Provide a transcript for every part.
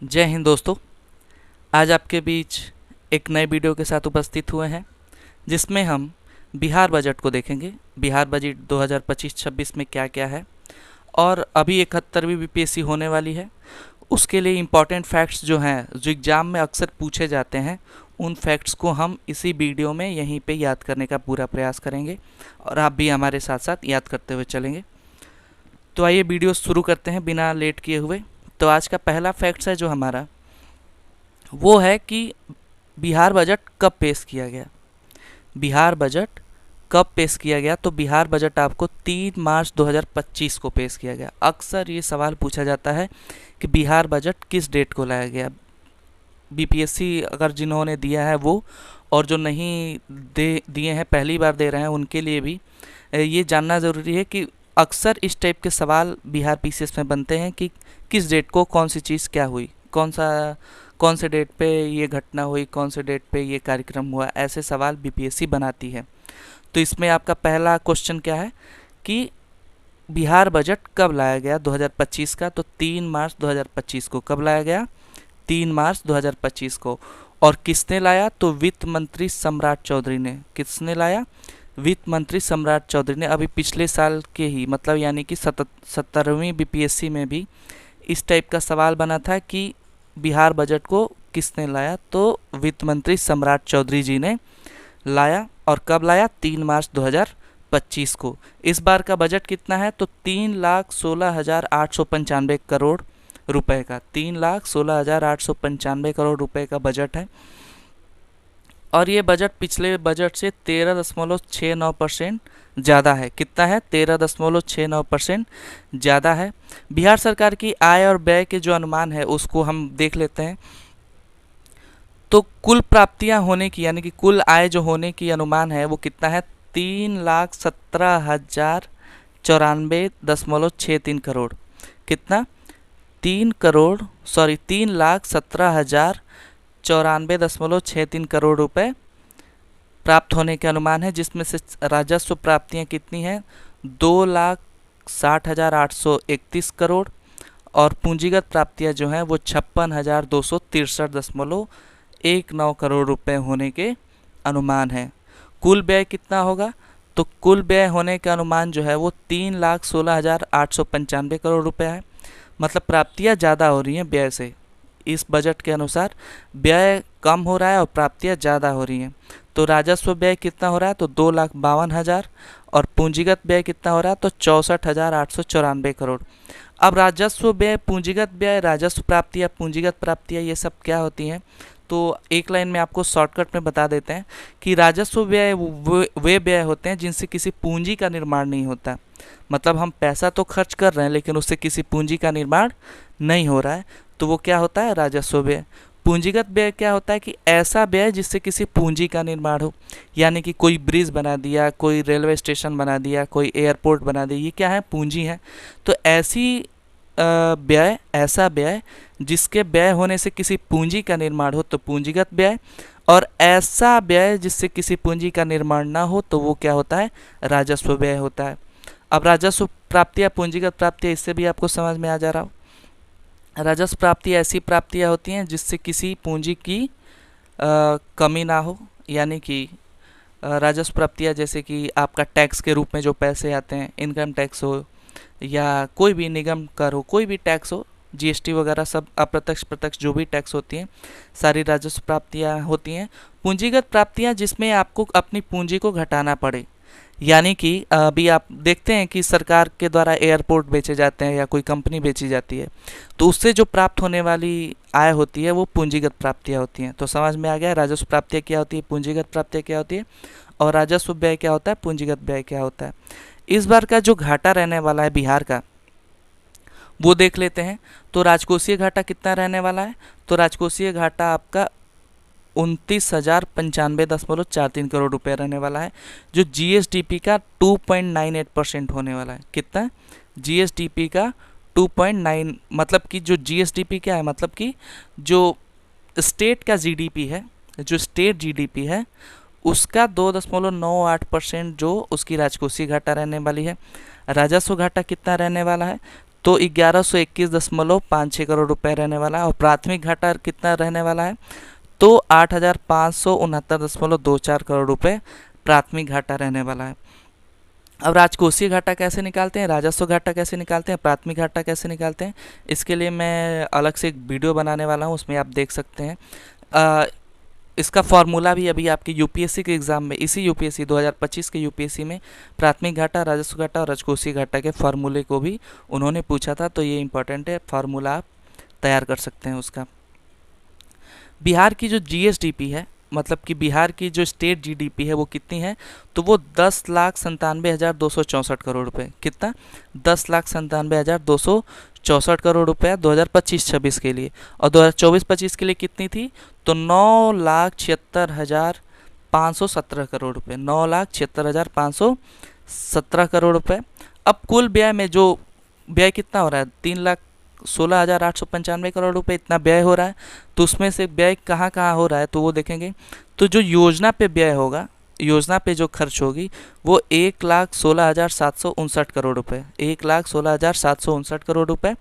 जय हिंद दोस्तों। आज आपके बीच एक नए वीडियो के साथ उपस्थित हुए हैं जिसमें हम बिहार बजट को देखेंगे। बिहार बजट 2025-26 में क्या क्या है और अभी 71वीं बीपीएससी होने वाली है। उसके लिए इम्पॉर्टेंट फैक्ट्स जो हैं, जो एग्ज़ाम में अक्सर पूछे जाते हैं, उन फैक्ट्स को हम इसी वीडियो में यहीं पे याद करने का पूरा प्रयास करेंगे और आप भी हमारे साथ साथ याद करते हुए चलेंगे। तो आइए वीडियो शुरू करते हैं बिना लेट किए हुए। तो आज का पहला फैक्ट्स है जो हमारा, वो है कि बिहार बजट कब पेश किया गया। बिहार बजट कब पेश किया गया? तो बिहार बजट आपको 3 मार्च 2025 को पेश किया गया। अक्सर ये सवाल पूछा जाता है कि बिहार बजट किस डेट को लाया गया। बीपीएससी अगर जिन्होंने दिया है वो, और जो नहीं दिए हैं, पहली बार दे रहे हैं, उनके लिए भी ये जानना ज़रूरी है कि अक्सर इस टाइप के सवाल बिहार पीसीएस में बनते हैं कि किस डेट को कौन सी चीज़ क्या हुई, कौन से डेट पे ये घटना हुई, कौन से डेट पे ये कार्यक्रम हुआ। ऐसे सवाल बीपीएससी बनाती है। तो इसमें आपका पहला क्वेश्चन क्या है कि बिहार बजट कब लाया गया 2025 का? तो 3 मार्च 2025 को। कब लाया गया? 3 मार्च 2025 को। और किसने लाया? तो वित्त मंत्री सम्राट चौधरी ने। किसने लाया? वित्त मंत्री सम्राट चौधरी ने। अभी पिछले साल के ही, मतलब यानी कि 70वीं बीपीएससी में भी इस टाइप का सवाल बना था कि बिहार बजट को किसने लाया? तो वित्त मंत्री सम्राट चौधरी जी ने लाया। और कब लाया? 3 मार्च 2025 को। इस बार का बजट कितना है? तो 3,16,895 करोड़ रुपए का। 3,16,895 करोड़ रुपए का बजट है। और ये बजट पिछले बजट से 13.69% ज़्यादा है। कितना है? 13.69% ज़्यादा है। बिहार सरकार की आय और व्यय के जो अनुमान है उसको हम देख लेते हैं। तो कुल प्राप्तियां होने की, यानी कि कुल आय जो होने की अनुमान है वो कितना है? 3,17,094.63 करोड़। कितना? 3,17,094.63 करोड़ रुपए प्राप्त होने के अनुमान है, जिसमें से राजस्व प्राप्तियां कितनी हैं? 2,60,831 करोड़। और पूंजीगत प्राप्तियां जो हैं वो 56,263.19 करोड़ रुपए होने के अनुमान है। कुल व्यय कितना होगा? तो कुल व्यय होने का अनुमान जो है वो 3,16,895 करोड़ रुपए है। मतलब प्राप्तियां ज़्यादा हो रही हैं व्यय से। इस बजट के अनुसार व्यय कम हो रहा है और प्राप्तियां ज़्यादा हो रही हैं। तो राजस्व व्यय कितना हो रहा है? तो 2,52,000। और पूंजीगत व्यय कितना हो रहा है? तो 64,894 करोड़। अब राजस्व व्यय, पूंजीगत व्यय, राजस्व प्राप्तियां, पूंजीगत प्राप्तियां, ये सब क्या होती हैं? तो एक लाइन में आपको शॉर्टकट में बता देते हैं कि राजस्व व्यय वे व्यय होते हैं जिनसे किसी पूंजी का निर्माण नहीं होता। मतलब हम पैसा तो खर्च कर रहे हैं लेकिन उससे किसी पूंजी का निर्माण नहीं हो रहा है, तो वो क्या होता है? राजस्व व्यय। पूंजीगत व्यय क्या होता है कि ऐसा व्यय जिससे किसी पूंजी का निर्माण हो, यानी कि कोई ब्रिज बना दिया, कोई रेलवे स्टेशन बना दिया, कोई एयरपोर्ट बना दिया, ये क्या है? पूंजी है। तो ऐसा व्यय जिसके व्यय होने से किसी पूंजी का निर्माण हो तो पूंजीगत व्यय। और ऐसा व्यय जिससे किसी पूंजी का निर्माण ना हो तो वो क्या होता है? राजस्व व्यय होता है। अब राजस्व प्राप्तियां, पूंजीगत प्राप्तियां, इससे भी आपको समझ में आ जा रहा हो। राजस्व प्राप्तियां ऐसी प्राप्तियां होती हैं जिससे किसी पूंजी की कमी ना हो, यानी कि राजस्व प्राप्तियां जैसे कि आपका टैक्स के रूप में जो पैसे आते हैं, इनकम टैक्स हो या कोई भी निगम कर हो, कोई भी टैक्स हो, जीएसटी वगैरह, सब अप्रत्यक्ष प्रत्यक्ष जो भी टैक्स होती हैं, सारी राजस्व प्राप्तियां होती हैं। पूंजीगत प्राप्तियां जिसमें आपको अपनी पूंजी को घटाना पड़े, यानी कि अभी आप देखते हैं कि सरकार के द्वारा एयरपोर्ट बेचे जाते हैं या कोई कंपनी बेची जाती है, तो उससे जो प्राप्त होने वाली आय होती है वो पूंजीगत प्राप्तियां होती हैं। तो समझ में आ गया राजस्व प्राप्तियां क्या होती है, पूंजीगत प्राप्तियां क्या होती है, और राजस्व व्यय क्या होता है, पूंजीगत व्यय क्या होता है। इस बार का जो घाटा रहने वाला है बिहार का, वो देख लेते हैं। तो राजकोषीय घाटा कितना रहने वाला है? तो राजकोषीय घाटा आपका 29,095.43 करोड़ रुपए रहने वाला है, जो जीएसडीपी का 2.98% होने वाला है। कितना? जीएसडीपी का 2.9, मतलब कि जो जीएसडीपी क्या है, मतलब कि जो स्टेट का जीडीपी है, जो स्टेट जीडीपी है उसका 2.98% जो उसकी राजकोषीय घाटा रहने वाली है। राजस्व घाटा कितना रहने वाला है? तो 1121.56 करोड़ रुपए रहने वाला है। और प्राथमिक घाटा कितना रहने वाला है, तो 8569.24 करोड़ रुपए प्राथमिक घाटा रहने वाला है। अब राजकोषीय घाटा कैसे निकालते हैं, राजस्व घाटा कैसे निकालते हैं, प्राथमिक घाटा कैसे निकालते हैं, इसके लिए मैं अलग से एक वीडियो बनाने वाला हूँ, उसमें आप देख सकते हैं। इसका फॉर्मूला भी अभी आपके यूपीएससी के एग्ज़ाम में, इसी यूपीएससी 2025 के यूपीएससी में प्राथमिक घाटा, राजस्व घाटा और राजकोषीय घाटा के फॉर्मूले को भी उन्होंने पूछा था, तो ये इंपॉर्टेंट है, फार्मूला आप तैयार कर सकते हैं उसका। बिहार की जो जीएसडीपी है, मतलब कि बिहार की जो स्टेट जीडीपी है वो कितनी है, तो वो 10,97,264 करोड़ रुपए, कितना, 10,97,264 करोड़ रुपये 2025-26 के लिए। और 2024-25 के लिए कितनी थी, तो 9,76,517 करोड़ रुपए, 9,76,517 करोड़ रुपए। अब कुल व्यय में जो व्यय कितना हो रहा है, 3,16,895 करोड़ रुपए इतना व्यय हो रहा है। तो उसमें से व्यय कहाँ कहाँ हो रहा है, तो वो देखेंगे। तो जो योजना पे व्यय होगा, योजना पे जो खर्च होगी, वो 1,16,759 करोड़ रुपए, 1,16,759 करोड़ रुपए।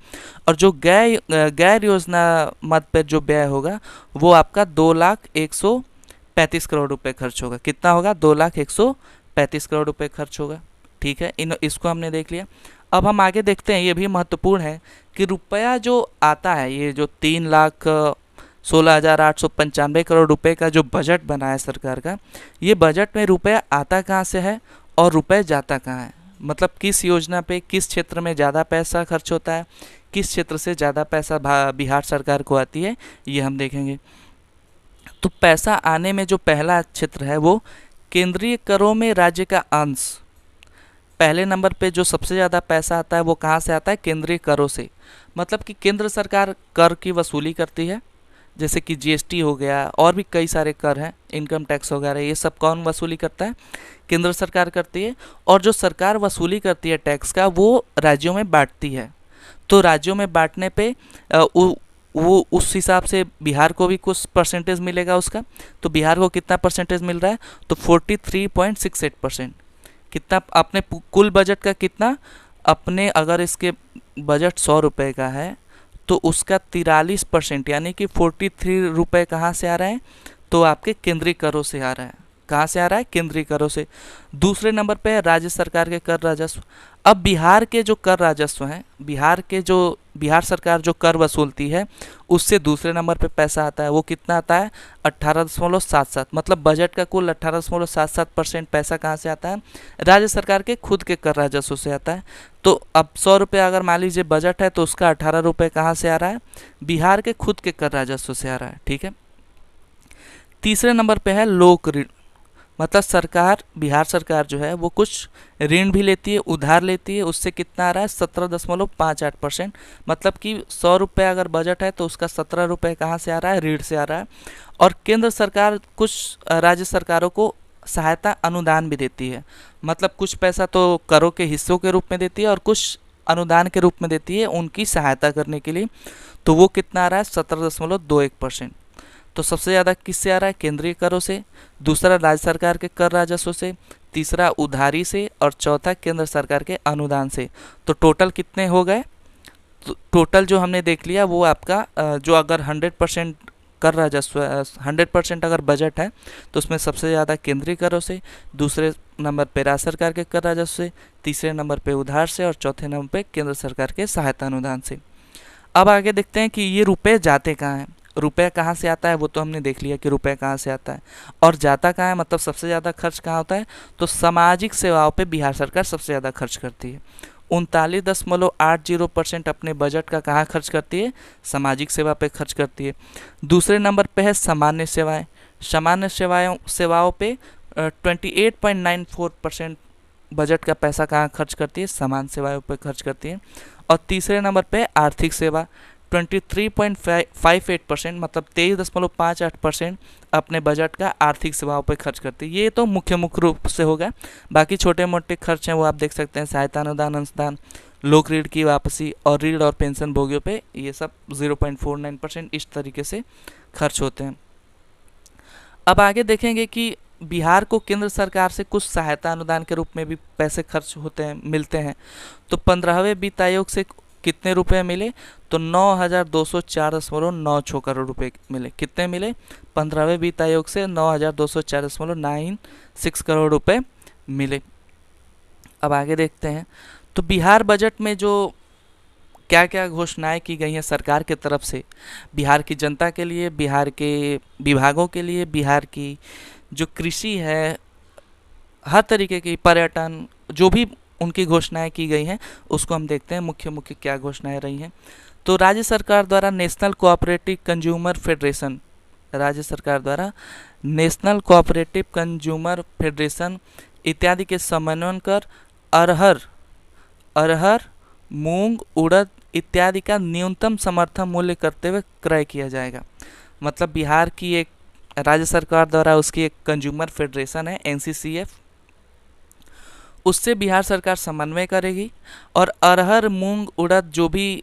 और जो गैर योजना मद पर जो व्यय होगा, वो आपका 2,01,35 करोड़ रुपए खर्च होगा। कितना होगा, 2,01,35 करोड़ रुपए खर्च होगा। ठीक है, इसको हमने देख लिया। अब हम आगे देखते हैं, ये भी महत्वपूर्ण है कि रुपया जो आता है, ये जो 3,16,895 करोड़ रुपए का जो बजट बना है सरकार का, ये बजट में रुपया आता कहाँ से है और रुपये जाता कहाँ है, मतलब किस योजना पे, किस क्षेत्र में ज़्यादा पैसा खर्च होता है, किस क्षेत्र से ज़्यादा पैसा बिहार सरकार को आती है, ये हम देखेंगे। तो पैसा आने में जो पहला क्षेत्र है वो केंद्रीय करों में राज्य का अंश। पहले नंबर पे जो सबसे ज़्यादा पैसा आता है वो कहाँ से आता है, केंद्रीय करों से। मतलब कि केंद्र सरकार कर की वसूली करती है, जैसे कि जीएसटी हो गया, और भी कई सारे कर हैं, इनकम टैक्स वगैरह, ये सब कौन वसूली करता है, केंद्र सरकार करती है। और जो सरकार वसूली करती है टैक्स का, वो राज्यों में बांटती है। तो राज्यों में बांटने पे वो उस हिसाब से बिहार को भी कुछ परसेंटेज मिलेगा उसका। तो बिहार को कितना परसेंटेज मिल रहा है, तो 43.68%। कितना अपने कुल बजट का, कितना अपने, अगर इसके बजट 100 रुपये का है तो उसका 43% यानी कि 43 रुपये कहाँ से आ रहे हैं, तो आपके केंद्रीय करों से आ रहा है। कहाँ से आ रहा है, केंद्रीय करों से। दूसरे नंबर पे है राज्य सरकार के कर राजस्व। अब बिहार के जो कर राजस्व हैं, बिहार सरकार जो कर वसूलती है, उससे दूसरे नंबर पे पैसा आता है। वो कितना आता है, 18.77, मतलब बजट का कुल 18.77% पैसा कहाँ से आता है, राज्य सरकार के खुद के कर राजस्व से आता है। तो अब 100 रुपये अगर मान लीजिए बजट है, तो उसका 18 रुपये कहाँ से आ रहा है, बिहार के खुद के कर राजस्व से आ रहा है। ठीक है, तीसरे नंबर पे है लोक ऋण। मतलब बिहार सरकार जो है वो कुछ ऋण भी लेती है, उधार लेती है, उससे कितना आ रहा है, 17.58%। मतलब कि 100 रुपये अगर बजट है तो उसका 17 रुपये कहाँ से आ रहा है, ऋण से आ रहा है। और केंद्र सरकार कुछ राज्य सरकारों को सहायता अनुदान भी देती है, मतलब कुछ पैसा तो करों के हिस्सों के रूप में देती है और कुछ अनुदान के रूप में देती है उनकी सहायता करने के लिए। तो वो कितना आ रहा है, 17.21%। तो सबसे ज़्यादा किससे आ रहा है, केंद्रीय करों से, दूसरा राज्य सरकार के कर राजस्व से, तीसरा उधारी से, और चौथा केंद्र सरकार के अनुदान से। तो टोटल कितने हो गए, तो टोटल जो हमने देख लिया वो आपका जो अगर 100% कर राजस्व, 100% अगर बजट है तो उसमें सबसे ज़्यादा केंद्रीय करों से, दूसरे नंबर पे राज्य सरकार के कर राजस्व से, तीसरे नंबर पे उधार से, और चौथे नंबर पे केंद्र सरकार के सहायता अनुदान से। अब आगे देखते हैं कि ये रुपए जाते कहाँ हैं। रुपया कहाँ से आता है वो तो हमने देख लिया कि रुपया कहाँ से आता है, और जाता कहाँ है, मतलब सबसे ज़्यादा खर्च कहाँ होता है, तो सामाजिक सेवाओं पे बिहार सरकार सबसे ज़्यादा खर्च करती है। 39.80% अपने बजट का कहाँ खर्च करती है, सामाजिक सेवा पे खर्च करती है। दूसरे नंबर पे है सामान्य सेवाएं। सामान्य सेवाओं पे 28.94% बजट का पैसा कहाँ खर्च करती है, सामान्य सेवाओं पे खर्च करती है। और तीसरे नंबर पे आर्थिक सेवा, 23.58%, मतलब 23.58% अपने बजट का आर्थिक सेवाओं पर खर्च करती है। ये तो मुख्य रूप से होगा, बाकी छोटे मोटे खर्च हैं वो आप देख सकते हैं, सहायता अनुदान, अंशदान, लोक ऋण की वापसी, और ऋण और पेंशन भोगियों पे ये सब 0.49% इस तरीके से खर्च होते हैं। अब आगे देखेंगे कि बिहार को केंद्र सरकार से कुछ सहायता अनुदान के रूप में भी पैसे खर्च होते हैं, मिलते हैं। तो 15वें वित्त आयोग से कितने रुपए मिले, तो 9,204.96 करोड़ रुपए मिले। कितने मिले? 15वें वित्त आयोग से 9,204.96 करोड़ रुपए मिले। अब आगे देखते हैं, तो बिहार बजट में जो क्या क्या घोषणाएं की गई हैं सरकार की तरफ से बिहार की जनता के लिए, बिहार के विभागों के लिए, बिहार की जो कृषि है, हर तरीके की पर्यटन, जो भी उनकी घोषणाएं की गई हैं उसको हम देखते हैं मुख्य मुख्य क्या घोषणाएं रही हैं। तो राज्य सरकार द्वारा नेशनल कोऑपरेटिव कंज्यूमर फेडरेशन, राज्य सरकार द्वारा नेशनल कोऑपरेटिव कंज्यूमर फेडरेशन इत्यादि के समन्वय कर अरहर, मूंग, उड़द इत्यादि का न्यूनतम समर्थन मूल्य करते हुए क्रय किया जाएगा। मतलब बिहार की एक राज्य सरकार द्वारा उसकी एक कंज्यूमर फेडरेशन है NCCF, उससे बिहार सरकार समन्वय करेगी और अरहर, मूंग, उड़द जो भी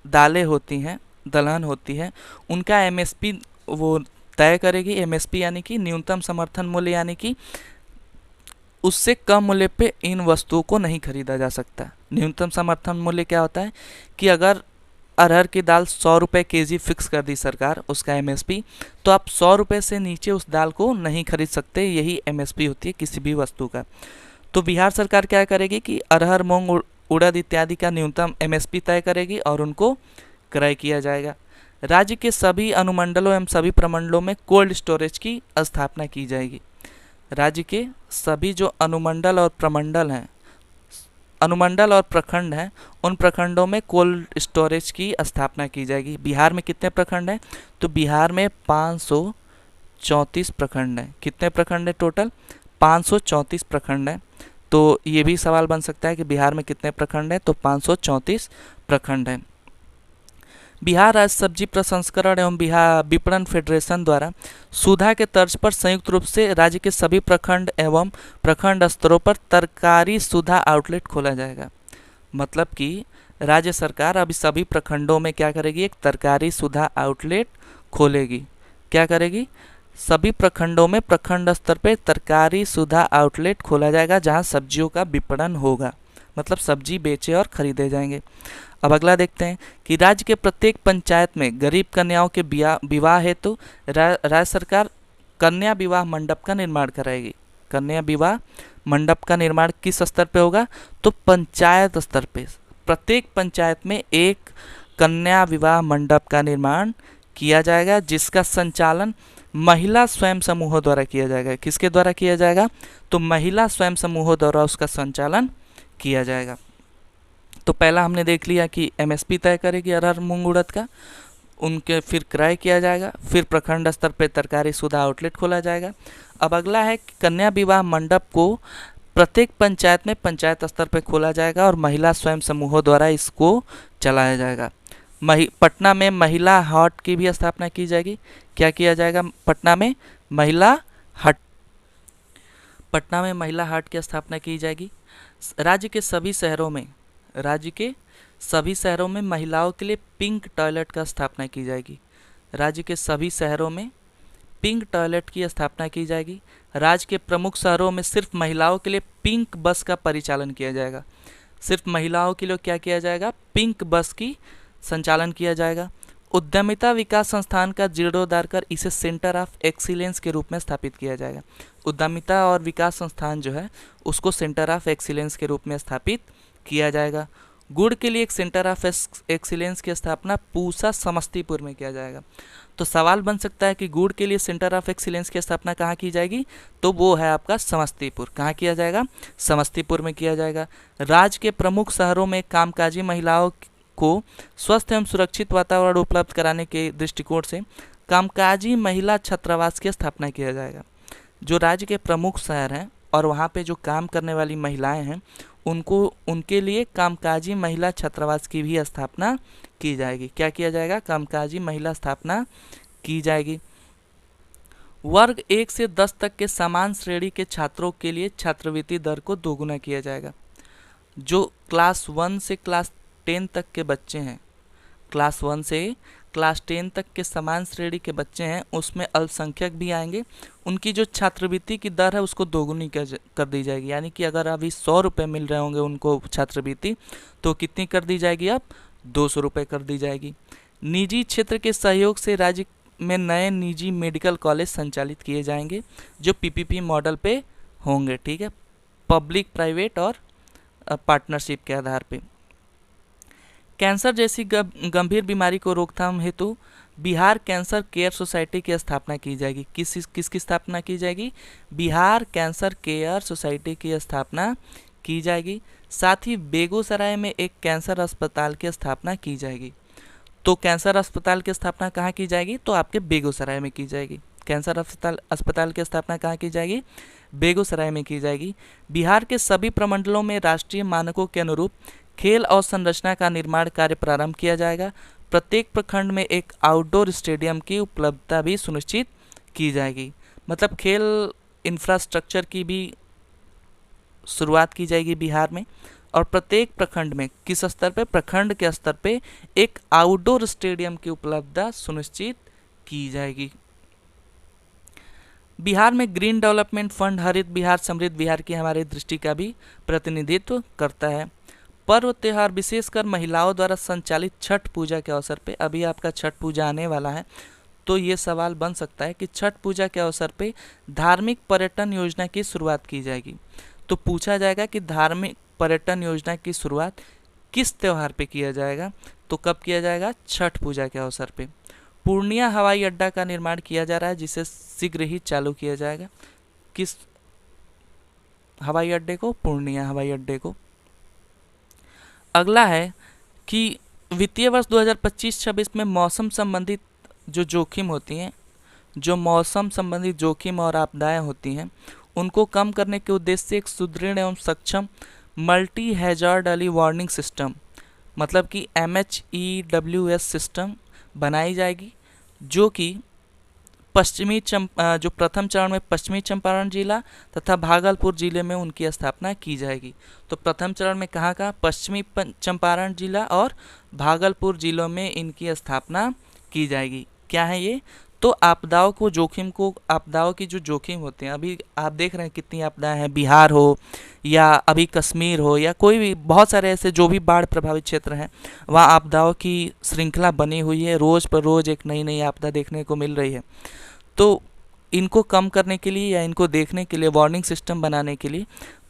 दालें होती हैं, दलहन होती है, उनका MSP वो तय करेगी। MSP यानी कि न्यूनतम समर्थन मूल्य, यानी कि उससे कम मूल्य पे इन वस्तुओं को नहीं खरीदा जा सकता। न्यूनतम समर्थन मूल्य क्या होता है कि अगर अरहर की दाल 100 रुपये केजी फिक्स कर दी सरकार उसका MSP, तो आप 100 रुपये से नीचे उस दाल को नहीं खरीद सकते। यही MSP होती है किसी भी वस्तु का। तो बिहार सरकार क्या करेगी कि अरहर, मूंग, उड़द इत्यादि का न्यूनतम MSP तय करेगी और उनको क्रय किया जाएगा। राज्य के सभी अनुमंडलों एवं सभी प्रमंडलों में कोल्ड स्टोरेज की स्थापना की जाएगी। राज्य के सभी जो अनुमंडल और प्रमंडल हैं, अनुमंडल और प्रखंड हैं, उन प्रखंडों में कोल्ड स्टोरेज की स्थापना की जाएगी। बिहार में कितने प्रखंड हैं? तो बिहार में 534 प्रखंड हैं। कितने प्रखंड हैं टोटल? 534 प्रखंड हैं। तो ये भी सवाल बन सकता है कि बिहार में कितने प्रखंड हैं? तो 534 प्रखंड हैं। बिहार राज्य सब्जी प्रसंस्करण एवं बिहार विपणन फेडरेशन द्वारा सुधा के तर्ज पर संयुक्त रूप से राज्य के सभी प्रखंड एवं प्रखंड स्तरों पर तरकारी सुधा आउटलेट खोला जाएगा। मतलब कि राज्य सरकार अभी सभी प्रखंडों में क्या करेगी? एक तरकारी सुधा आउटलेट खोलेगी। क्या करेगी? सभी प्रखंडों में प्रखंड स्तर पर तरकारी सुधा आउटलेट खोला जाएगा जहां सब्जियों का विपणन होगा, मतलब सब्जी बेचे और खरीदे जाएंगे। अब अगला देखते हैं कि राज्य के प्रत्येक पंचायत में गरीब कन्याओं के विवाह हेतु राज्य सरकार कन्या विवाह मंडप का निर्माण कराएगी। कन्या विवाह मंडप का निर्माण किस स्तर पे होगा? तो पंचायत स्तर पे। प्रत्येक पंचायत में एक कन्या विवाह मंडप का निर्माण किया जाएगा जिसका संचालन महिला स्वयं समूहों द्वारा किया जाएगा। किसके द्वारा किया जाएगा? तो महिला स्वयं समूहों द्वारा उसका संचालन किया जाएगा। तो पहला हमने देख लिया कि MSP तय करेगी अरहर, मूंग, उड़द का, उनके फिर क्रय किया जाएगा, फिर प्रखंड स्तर पर तरकारी सुधा आउटलेट खोला जाएगा। अब अगला है कि कन्या विवाह मंडप को प्रत्येक पंचायत में पंचायत स्तर पर खोला जाएगा और महिला स्वयं समूहों द्वारा इसको चलाया जाएगा। पटना में महिला हाट की भी स्थापना की जाएगी। क्या किया जाएगा? पटना में महिला हाट की स्थापना की जाएगी। राज्य के सभी शहरों में महिलाओं के लिए पिंक टॉयलेट का स्थापना की जाएगी। राज्य के सभी शहरों में पिंक टॉयलेट की स्थापना की जाएगी। राज्य के प्रमुख शहरों में सिर्फ महिलाओं के लिए पिंक बस का परिचालन किया जाएगा। सिर्फ महिलाओं के लिए क्या किया जाएगा? पिंक बस की संचालन किया जाएगा। उद्यमिता विकास संस्थान का जीर्णोद्धार कर इसे सेंटर ऑफ एक्सीलेंस के रूप में स्थापित किया जाएगा। उद्यमिता और विकास संस्थान जो है उसको सेंटर ऑफ एक्सीलेंस के रूप में स्थापित किया जाएगा। गुड़ के लिए एक सेंटर ऑफ एक्सीलेंस की स्थापना पूसा समस्तीपुर में किया जाएगा। तो सवाल बन सकता है कि गुड़ के लिए सेंटर ऑफ एक्सीलेंस की स्थापना कहाँ की जाएगी? तो वो है आपका समस्तीपुर। कहाँ किया जाएगा? समस्तीपुर में किया जाएगा। राज्य के प्रमुख शहरों में कामकाजी महिलाओं को स्वस्थ एवं सुरक्षित वातावरण उपलब्ध कराने के दृष्टिकोण से कामकाजी महिला छात्रावास की स्थापना किया जाएगा। जो राज्य के प्रमुख शहर हैं और वहाँ पे जो काम करने वाली महिलाएं हैं उनके लिए कामकाजी महिला छात्रावास की भी स्थापना की जाएगी। क्या किया जाएगा? कामकाजी महिला स्थापना की जाएगी। वर्ग 1 से 10 तक के समान श्रेणी के छात्रों के लिए छात्रवृत्ति दर को दोगुना किया जाएगा। जो क्लास 1 से क्लास 10 तक के बच्चे हैं, क्लास 1 से क्लास 10 तक के समान श्रेणी के बच्चे हैं, उसमें अल्पसंख्यक भी आएंगे। उनकी जो छात्रवृत्ति की दर है उसको दोगुनी कर दी जाएगी। यानी कि अगर अभी 100 रुपये मिल रहे होंगे उनको छात्रवृत्ति, तो कितनी कर दी जाएगी? अब 200 रुपये कर दी जाएगी। निजी क्षेत्र के सहयोग से राज्य में नए निजी मेडिकल कॉलेज संचालित किए जाएंगे जो पीपीपी मॉडल पे होंगे, ठीक है, पब्लिक प्राइवेट और पार्टनरशिप के आधार पे। कैंसर जैसी गंभीर बीमारी को रोकथाम हेतु बिहार कैंसर केयर सोसाइटी की स्थापना की जाएगी। किसकी स्थापना की जाएगी? बिहार कैंसर केयर सोसाइटी की स्थापना की जाएगी। साथ ही बेगूसराय में एक कैंसर अस्पताल की स्थापना की जाएगी। तो कैंसर अस्पताल की स्थापना कहाँ की जाएगी? तो आपके बेगूसराय में की जाएगी। कैंसर अस्पताल की स्थापना कहाँ की जाएगी? बेगूसराय में की जाएगी। बिहार के सभी प्रमंडलों में राष्ट्रीय मानकों के अनुरूप खेल अवसंरचना का निर्माण कार्य प्रारंभ किया जाएगा। प्रत्येक प्रखंड में एक आउटडोर स्टेडियम की उपलब्धता भी सुनिश्चित की जाएगी। मतलब खेल इंफ्रास्ट्रक्चर की भी शुरुआत की जाएगी बिहार में। और प्रत्येक प्रखंड में किस स्तर पे? प्रखंड के स्तर पे एक आउटडोर स्टेडियम की उपलब्धता सुनिश्चित की जाएगी। बिहार में ग्रीन डेवलपमेंट फंड हरित बिहार समृद्ध बिहार की हमारी दृष्टि का भी प्रतिनिधित्व करता है। पर्व त्यौहार विशेषकर महिलाओं द्वारा संचालित छठ पूजा के अवसर पे, अभी आपका छठ पूजा आने वाला है, तो ये सवाल बन सकता है कि छठ पूजा के अवसर पे धार्मिक पर्यटन योजना की शुरुआत की जाएगी। तो पूछा जाएगा कि धार्मिक पर्यटन योजना की शुरुआत किस त्यौहार पे किया जाएगा? तो कब किया जाएगा? छठ पूजा के अवसर पे। पूर्णिया हवाई अड्डा का निर्माण किया जा रहा है जिसे शीघ्र ही चालू किया जाएगा। किस हवाई अड्डे को? पूर्णिया हवाई अड्डे को। अगला है कि वित्तीय वर्ष 2025-26 में मौसम संबंधित जो जोखिम होती हैं, जो मौसम संबंधित जोखिम और आपदाएं होती हैं, उनको कम करने के उद्देश्य से एक सुदृढ़ एवं सक्षम multi hazard early warning system, मतलब कि MHEWS सिस्टम बनाई जाएगी, जो कि जो प्रथम चरण में पश्चिमी चंपारण जिला तथा भागलपुर जिले में उनकी स्थापना की जाएगी। तो प्रथम चरण में कहाँ का? पश्चिमी चंपारण जिला और भागलपुर जिलों में इनकी स्थापना की जाएगी। क्या है ये? तो आपदाओं की जो जोखिम होते हैं, अभी आप देख रहे हैं कितनी आपदाएं हैं, बिहार हो या अभी कश्मीर हो या कोई भी, बहुत सारे ऐसे जो भी बाढ़ प्रभावित क्षेत्र हैं, वहाँ आपदाओं की श्रृंखला बनी हुई है। रोज़ पर रोज़ एक नई नई आपदा देखने को मिल रही है। तो इनको कम करने के लिए या इनको देखने के लिए, वार्निंग सिस्टम बनाने के लिए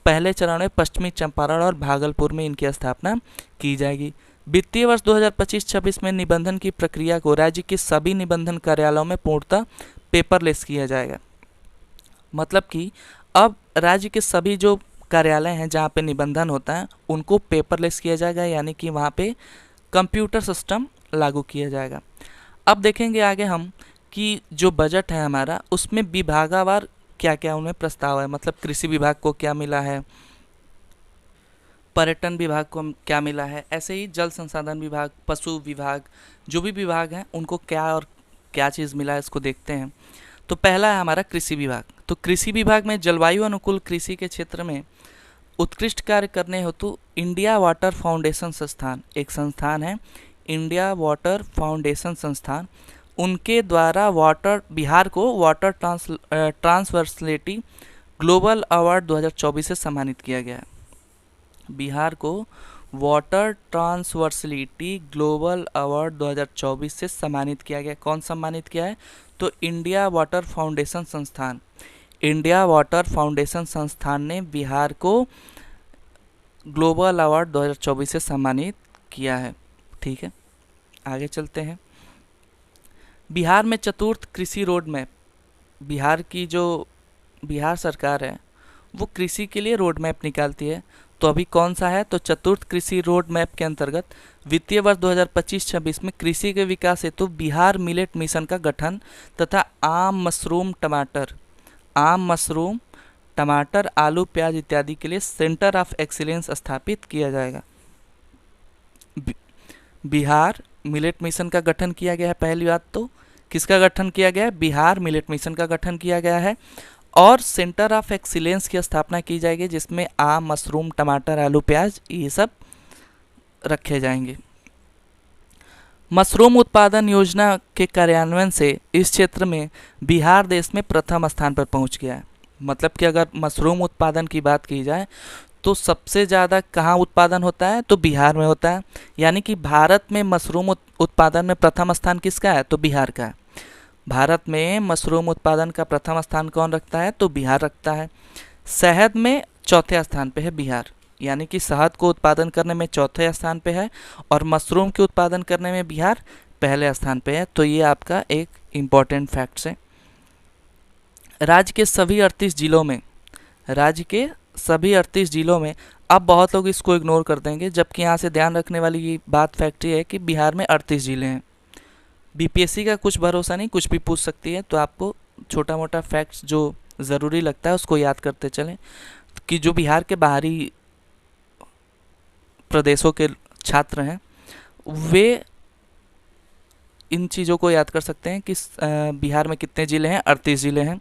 पहले चरण में पश्चिमी चंपारण और भागलपुर में इनकी स्थापना की जाएगी। वित्तीय वर्ष 2025-26 में निबंधन की प्रक्रिया को राज्य के सभी निबंधन कार्यालयों में पूर्णतः पेपरलेस किया जाएगा। मतलब कि अब राज्य के सभी जो कार्यालय हैं जहाँ पे निबंधन होता है उनको पेपरलेस किया जाएगा, यानी कि वहाँ पे कंप्यूटर सिस्टम लागू किया जाएगा। अब देखेंगे आगे हम कि जो बजट है हमारा, उसमें विभागावार क्या क्या उनमें प्रस्ताव है। मतलब कृषि विभाग को क्या मिला है, पर्यटन विभाग को क्या मिला है, ऐसे ही जल संसाधन विभाग, पशु विभाग, जो भी विभाग हैं उनको क्या चीज़ मिला है, इसको देखते हैं। तो पहला है हमारा कृषि विभाग। तो कृषि विभाग में जलवायु अनुकूल कृषि के क्षेत्र में उत्कृष्ट कार्य करने हेतु इंडिया वाटर फाउंडेशन संस्थान, एक संस्थान है इंडिया वाटर फाउंडेशन संस्थान, उनके द्वारा बिहार को वाटर ट्रांसवर्सलिटी ग्लोबल अवार्ड 2024 से सम्मानित किया गया है। बिहार को वाटर ट्रांसवर्सलिटी ग्लोबल अवार्ड 2024 से सम्मानित किया गया। कौन सम्मानित किया है? तो इंडिया वाटर फाउंडेशन संस्थान। इंडिया वाटर फाउंडेशन संस्थान ने बिहार को ग्लोबल अवार्ड 2024 से सम्मानित किया है। ठीक है, आगे चलते हैं। बिहार में चतुर्थ कृषि रोड मैप, बिहार सरकार है वो कृषि के लिए रोड मैप निकालती है। तो अभी कौन सा है? तो चतुर्थ कृषि रोड मैप के अंतर्गत वित्तीय वर्ष 2025-26 में कृषि के विकास हेतु बिहार मिलेट मिशन का गठन तथा आम, मशरूम, टमाटर, आलू, प्याज इत्यादि के लिए सेंटर ऑफ एक्सीलेंस स्थापित किया जाएगा। बिहार मिलेट मिशन का गठन किया गया है। पहली बात तो किसका गठन किया गया है? बिहार मिलेट मिशन का गठन किया गया है और सेंटर ऑफ एक्सीलेंस की स्थापना की जाएगी जिसमें आम, मशरूम, टमाटर, आलू, प्याज ये सब रखे जाएंगे। मशरूम उत्पादन योजना के कार्यान्वयन से इस क्षेत्र में बिहार देश में प्रथम स्थान पर पहुंच गया है। मतलब कि अगर मशरूम उत्पादन की बात की जाए तो सबसे ज़्यादा कहाँ उत्पादन होता है? तो बिहार में होता है। यानी कि भारत में मशरूम उत्पादन में प्रथम स्थान किसका है? तो बिहार का है। भारत में मशरूम उत्पादन का प्रथम स्थान कौन रखता है? तो बिहार रखता है। शहद में चौथे स्थान पे है बिहार, यानी कि शहद को उत्पादन करने में चौथे स्थान पे है और मशरूम के उत्पादन करने में बिहार पहले स्थान पे है। तो ये आपका एक इम्पॉर्टेंट फैक्ट्स है। राज्य के सभी 38 जिलों में, राज्य के सभी 38 जिलों में, अब बहुत लोग इसको इग्नोर कर देंगे, जबकि यहाँ से ध्यान रखने वाली ये बात फैक्ट्री है कि बिहार में 38 जिले हैं। बीपीएससी का कुछ भरोसा नहीं, कुछ भी पूछ सकती है, तो आपको छोटा मोटा फैक्ट्स जो ज़रूरी लगता है उसको याद करते चलें कि जो बिहार के बाहरी प्रदेशों के छात्र हैं वे इन चीज़ों को याद कर सकते हैं कि बिहार में कितने ज़िले हैं? 38 ज़िले हैं।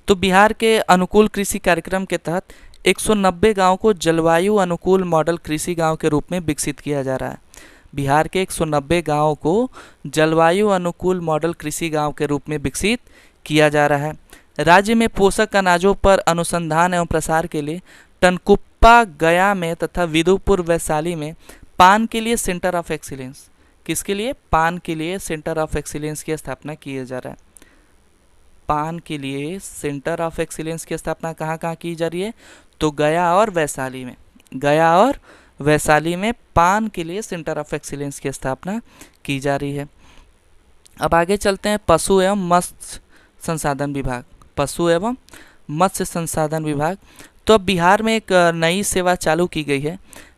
तो बिहार के अनुकूल कृषि कार्यक्रम के तहत 190 गाँव को जलवायु अनुकूल मॉडल कृषि गाँव के रूप में विकसित किया जा रहा है। बिहार के 190 गाँव को जलवायु अनुकूल मॉडल कृषि गाँव के रूप में विकसित किया जा रहा है। राज्य में पोषक अनाजों पर अनुसंधान एवं प्रसार के लिए टनकुप्पा गया में तथा विदुपुर वैशाली में पान के लिए सेंटर ऑफ एक्सीलेंस, किसके लिए? पान के लिए सेंटर ऑफ एक्सीलेंस की स्थापना किया जा रहा है। पान के लिए सेंटर ऑफ एक्सीलेंस की स्थापना कहाँ कहाँ की जा रही है? तो गया और वैशाली में। गया और वैशाली में पान के लिए सेंटर ऑफ एक्सीलेंस की स्थापना की जा रही है। अब आगे चलते हैं पशु एवं मत्स्य संसाधन विभाग। पशु एवं मत्स्य संसाधन विभाग। तो अब बिहार में एक नई सेवा चालू की गई है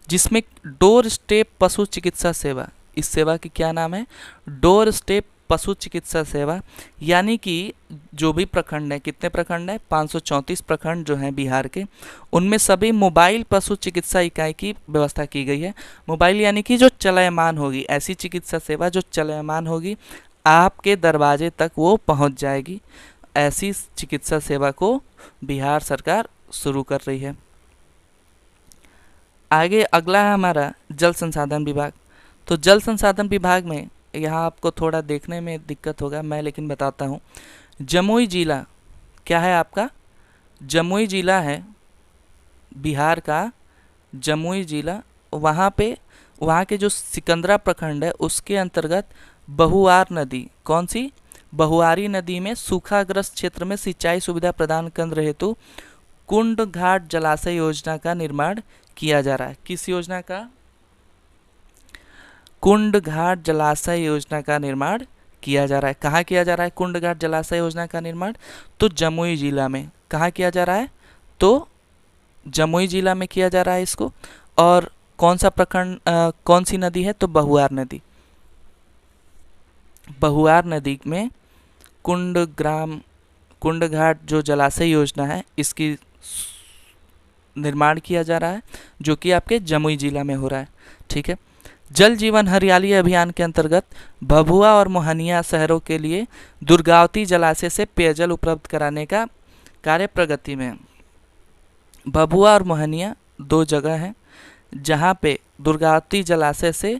जिसमें डोर स्टेप पशु चिकित्सा सेवा, इस सेवा की क्या नाम है? डोर स्टेप पशु चिकित्सा सेवा। यानी कि जो भी प्रखंड है, कितने प्रखंड हैं? 534 प्रखंड जो हैं बिहार के, उनमें सभी मोबाइल पशु चिकित्सा इकाई की व्यवस्था की गई है। मोबाइल यानी कि जो चलायमान होगी, ऐसी चिकित्सा सेवा जो चलायमान होगी, आपके दरवाजे तक वो पहुंच जाएगी। ऐसी चिकित्सा सेवा को बिहार सरकार शुरू कर रही है। आगे अगला है हमारा जल संसाधन विभाग। तो जल संसाधन विभाग में यहाँ आपको थोड़ा देखने में दिक्कत होगा, मैं लेकिन बताता हूँ। जमुई जिला क्या है आपका? जमुई जिला है बिहार का, जमुई जिला। वहाँ पे वहाँ के जो सिकंदरा प्रखंड है उसके अंतर्गत बहुआर नदी, कौन सी? बहुआरी नदी में सूखाग्रस्त क्षेत्र में सिंचाई सुविधा प्रदान केंद्र हेतु कुंड घाट जलाशय योजना का निर्माण किया जा रहा है। किस योजना का? कुंड घाट जलाशय योजना का निर्माण किया जा रहा है। कहाँ किया जा रहा है कुंड घाट जलाशय योजना का निर्माण? तो जमुई जिला में। कहाँ किया जा रहा है? तो जमुई जिला में किया जा रहा है इसको। और कौन सा प्रखंड, कौन सी नदी है? तो बहुआर नदी। बहुआर नदी में कुंड घाट जो जलाशय योजना है इसकी निर्माण किया जा रहा है, जो कि आपके जमुई जिला में हो रहा है। ठीक है। जल जीवन हरियाली अभियान के अंतर्गत भभुआ और मोहनिया शहरों के लिए दुर्गावती जलाशय से पेयजल उपलब्ध कराने का कार्य प्रगति में है। भभुआ और मोहनिया दो जगह हैं जहाँ पे दुर्गावती जलाशय से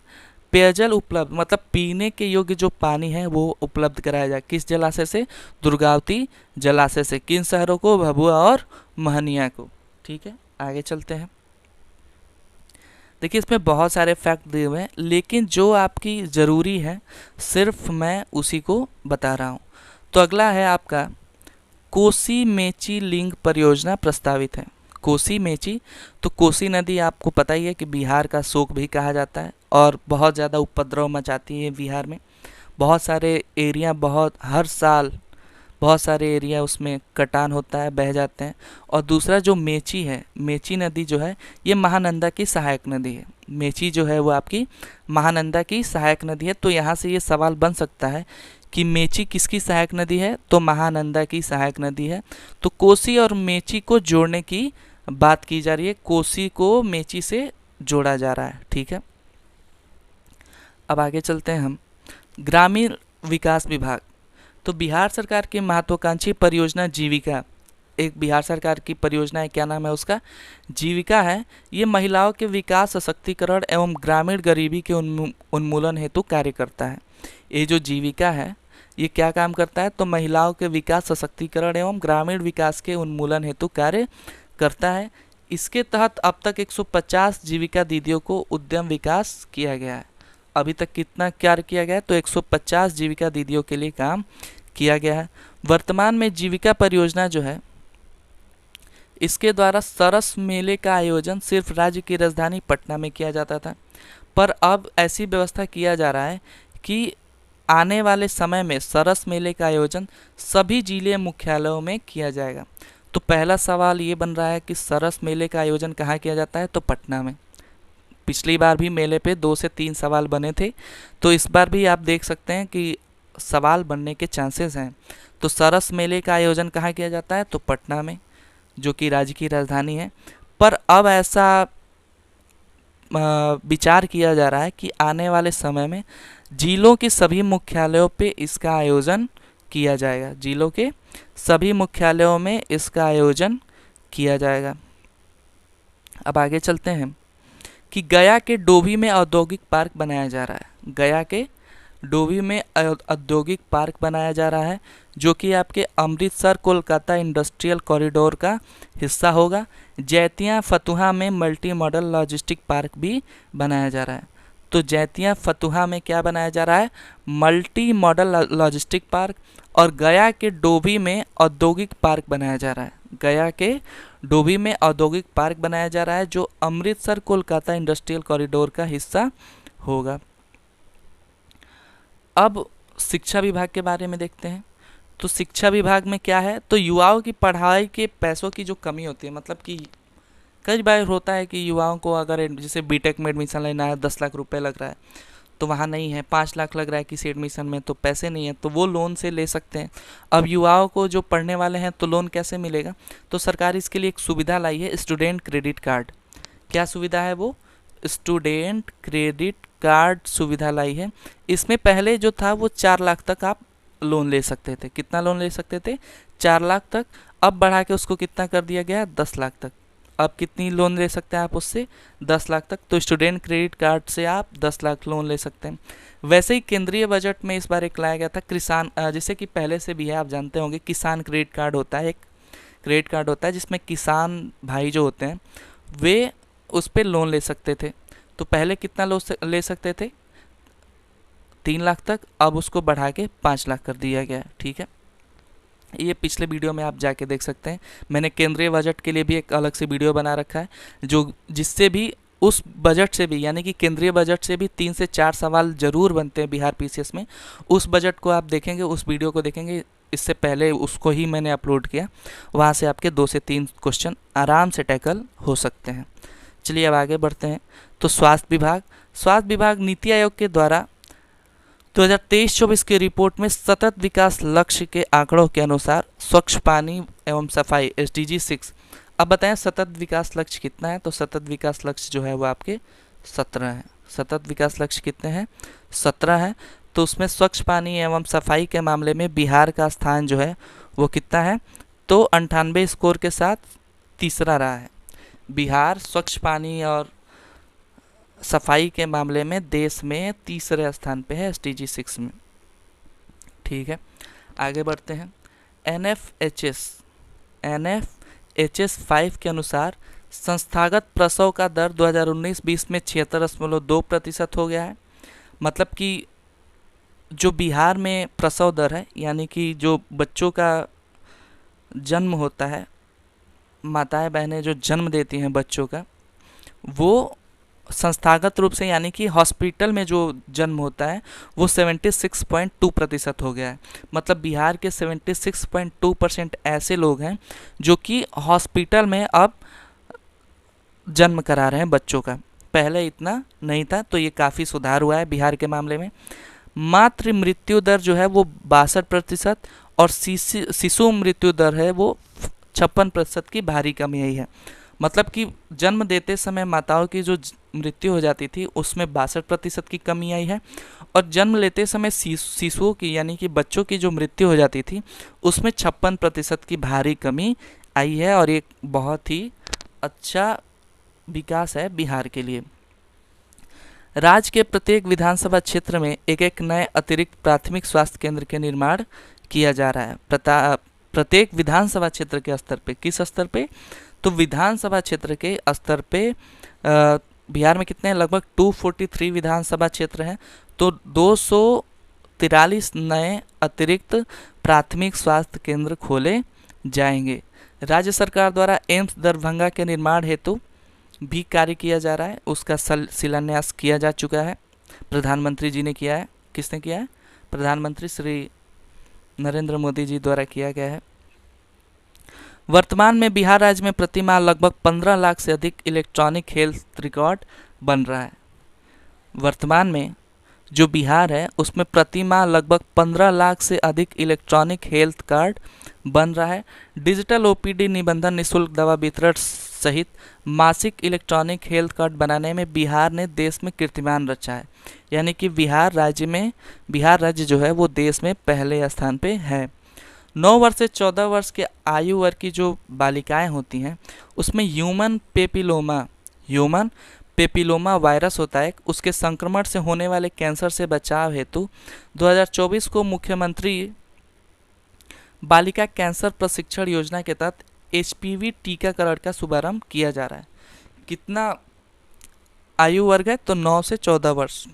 पेयजल उपलब्ध, मतलब पीने के योग्य जो पानी है वो उपलब्ध कराया जाए। किस जलाशय से? दुर्गावती जलाशय से। किन शहरों को? भभुआ और मोहनिया को। ठीक है, आगे चलते हैं। देखिए इसमें बहुत सारे फैक्ट दिए हुए हैं, लेकिन जो आपकी ज़रूरी है सिर्फ मैं उसी को बता रहा हूँ। तो अगला है आपका कोसी मेची लिंक परियोजना प्रस्तावित है। कोसी मेची, तो कोसी नदी आपको पता ही है कि बिहार का शोक भी कहा जाता है और बहुत ज़्यादा उपद्रव मचाती है बिहार में। बहुत सारे एरिया, हर साल बहुत सारे एरिया उसमें कटान होता है, बह जाते हैं। और दूसरा जो मेची है, मेची नदी जो है ये महानंदा की सहायक नदी है। मेची जो है वो आपकी महानंदा की सहायक नदी है। तो यहाँ से ये सवाल बन सकता है कि मेची किसकी सहायक नदी है? तो महानंदा की सहायक नदी है। तो कोसी और मेची को जोड़ने की बात की जा रही है, कोसी को मेची से जोड़ा जा रहा है। ठीक है, अब आगे चलते हैं हम। ग्रामीण विकास विभाग। तो बिहार सरकार की महत्वाकांक्षी परियोजना जीविका, एक बिहार सरकार की परियोजना है, क्या नाम है उसका? जीविका है। ये महिलाओं के विकास, सशक्तिकरण एवं ग्रामीण गरीबी के उन्मूलन हेतु कार्य करता है। ये जो जीविका है ये क्या काम करता है? तो महिलाओं के विकास, सशक्तिकरण एवं ग्रामीण विकास के उन्मूलन हेतु कार्य करता है। इसके तहत अब तक 150 जीविका दीदियों को उद्यम विकास किया गया है। अभी तक कितना कार्य किया गया है? तो 150 जीविका दीदियों के लिए काम किया गया है। वर्तमान में जीविका परियोजना जो है, इसके द्वारा सरस मेले का आयोजन सिर्फ राज्य की राजधानी पटना में किया जाता था, पर अब ऐसी व्यवस्था किया जा रहा है कि आने वाले समय में सरस मेले का आयोजन सभी जिले मुख्यालयों में किया जाएगा। तो पहला सवाल ये बन रहा है कि सरस मेले का आयोजन कहाँ किया जाता है? तो पटना में। पिछली बार भी मेले पे 2 से 3 सवाल बने थे, तो इस बार भी आप देख सकते हैं कि सवाल बनने के चांसेस हैं। तो सरस मेले का आयोजन कहाँ किया जाता है? तो पटना में, जो कि राज्य की राजधानी है। पर अब ऐसा विचार किया जा रहा है कि आने वाले समय में जिलों के सभी मुख्यालयों पे इसका आयोजन किया जाएगा। जिलों के सभी मुख्यालयों में इसका आयोजन किया जाएगा। अब आगे चलते हैं कि गया के डोभी में औद्योगिक पार्क बनाया जा रहा है। गया के डोभी में औद्योगिक पार्क बनाया जा रहा है, जो कि आपके अमृतसर कोलकाता इंडस्ट्रियल कॉरिडोर का हिस्सा होगा। जैतियाँ फतुहा में मल्टी मॉडल लॉजिस्टिक पार्क भी बनाया जा रहा है। तो जैतियाँ फतुहा में क्या बनाया जा रहा है? Multi modal logistic park. और गया के डोभी में औद्योगिक पार्क बनाया जा रहा है। गया के डोभी में औद्योगिक पार्क बनाया जा रहा है, जो अमृतसर कोलकाता इंडस्ट्रियल कॉरिडोर का हिस्सा होगा। अब शिक्षा विभाग के बारे में देखते हैं। तो शिक्षा विभाग में क्या है? तो युवाओं की पढ़ाई के पैसों की जो कमी होती है, मतलब कि कई बार होता है कि युवाओं को अगर जैसे बीटेक में एडमिशन लेना है, 10 लाख रुपए लग रहा है, तो वहाँ नहीं है। 5 लाख लग रहा है किसी एडमिशन में, तो पैसे नहीं है, तो वो लोन से ले सकते हैं। अब युवाओं को जो पढ़ने वाले हैं, तो लोन कैसे मिलेगा? तो सरकार इसके लिए एक सुविधा लाई है, स्टूडेंट क्रेडिट कार्ड। क्या सुविधा है वो? स्टूडेंट क्रेडिट कार्ड सुविधा लाई है। इसमें पहले जो था वो 4 लाख तक आप लोन ले सकते थे। कितना लोन ले सकते थे? 4 लाख तक। अब बढ़ा के उसको कितना कर दिया गया? 10 लाख तक। अब कितनी लोन ले सकते हैं आप उससे? 10 लाख तक। तो स्टूडेंट क्रेडिट कार्ड से आप 10 लाख लोन ले सकते हैं। वैसे ही केंद्रीय बजट में इस बार एक लाया गया था किसान, जैसे कि पहले से भी है, आप जानते होंगे, किसान क्रेडिट कार्ड होता है। एक क्रेडिट कार्ड होता है जिसमें किसान भाई जो होते हैं वे उस पर लोन ले सकते थे। तो पहले कितना ले सकते थे? 3 लाख तक। अब उसको बढ़ा के 5 लाख कर दिया गया है। ठीक है, ये पिछले वीडियो में आप जाके देख सकते हैं। मैंने केंद्रीय बजट के लिए भी एक अलग से वीडियो बना रखा है, जो जिससे भी उस बजट से भी, यानी कि केंद्रीय बजट से भी 3 से 4 सवाल जरूर बनते हैं बिहार पीसीएस में। उस बजट को आप देखेंगे, उस वीडियो को देखेंगे, इससे पहले उसको ही मैंने अपलोड किया, वहाँ से आपके 2 से 3 क्वेश्चन आराम से टैकल हो सकते हैं। चलिए अब आगे बढ़ते हैं। तो स्वास्थ्य विभाग नीति आयोग के द्वारा 2023-24 की रिपोर्ट में सतत विकास लक्ष्य के आंकड़ों के अनुसार स्वच्छ पानी एवं सफाई SDG 6। अब बताएं सतत विकास लक्ष्य कितना है? तो सतत विकास लक्ष्य जो है वो आपके 17 है। सतत विकास लक्ष्य कितने हैं? 17 है। तो उसमें स्वच्छ पानी एवं सफाई के मामले में बिहार का स्थान जो है वो कितना है? तो 98 स्कोर के साथ तीसरा रहा है। बिहार स्वच्छ पानी और सफाई के मामले में देश में तीसरे स्थान पे है SDG 6 में। ठीक है, आगे बढ़ते हैं। NFHS 5 के अनुसार संस्थागत प्रसव का दर 2019-20 में 76.2% हो गया है। मतलब कि जो बिहार में प्रसव दर है, यानी कि जो बच्चों का जन्म होता है, माताएं बहनें जो जन्म देती हैं बच्चों का, वो संस्थागत रूप से यानी कि हॉस्पिटल में जो जन्म होता है वो 76.2% हो गया है। मतलब बिहार के 76.2% ऐसे लोग हैं जो कि हॉस्पिटल में अब जन्म करा रहे हैं बच्चों का। पहले इतना नहीं था, तो ये काफ़ी सुधार हुआ है बिहार के मामले में। मातृ मृत्यु दर जो है वो 62% और शिशु मृत्यु दर है वो 56% की भारी कमी आई है। मतलब कि जन्म देते समय माताओं की जो मृत्यु हो जाती थी उसमें 62% की कमी आई है, और जन्म लेते समय शिशुओं की यानी कि बच्चों की जो मृत्यु हो जाती थी उसमें 56% की भारी कमी आई है। और ये बहुत ही अच्छा विकास है बिहार के लिए। राज्य के प्रत्येक विधानसभा क्षेत्र में एक नए अतिरिक्त प्राथमिक स्वास्थ्य केंद्र के निर्माण किया जा रहा है। प्रत्येक विधानसभा क्षेत्र के स्तर पे। किस स्तर पे? तो विधानसभा क्षेत्र के स्तर पे बिहार में कितने हैं? लगभग 243 विधानसभा क्षेत्र हैं। तो 243 नए अतिरिक्त प्राथमिक स्वास्थ्य केंद्र खोले जाएंगे। राज्य सरकार द्वारा एम्स दरभंगा के निर्माण हेतु भी कार्य किया जा रहा है, उसका शिलान्यास किया जा चुका है, प्रधानमंत्री जी ने किया है। किसने किया है? प्रधानमंत्री श्री नरेंद्र मोदी जी द्वारा किया गया है। वर्तमान में बिहार राज्य में प्रति माह लगभग 15 लाख से अधिक इलेक्ट्रॉनिक हेल्थ रिकॉर्ड बन रहा है। वर्तमान में जो बिहार है उसमें प्रति माह लगभग 15 लाख से अधिक इलेक्ट्रॉनिक हेल्थ कार्ड बन रहा है। डिजिटल ओपीडी निबंधन, निःशुल्क दवा वितरण सहित मासिक इलेक्ट्रॉनिक हेल्थ कार्ड बनाने में बिहार ने देश में कीर्तिमान रचा है। यानी कि बिहार राज्य जो है वो देश में पहले स्थान पे है। 9 वर्ष से 14 वर्ष के आयु वर्ग की जो बालिकाएं होती हैं उसमें ह्यूमन पेपिलोमा वायरस होता है, उसके संक्रमण से होने वाले कैंसर से बचाव हेतु 2024 को मुख्यमंत्री बालिका कैंसर प्रशिक्षण योजना के तहत HPV टीकाकरण का शुभारंभ किया जा रहा है। कितना आयु वर्ग है? तो 9 से 14 वर्ष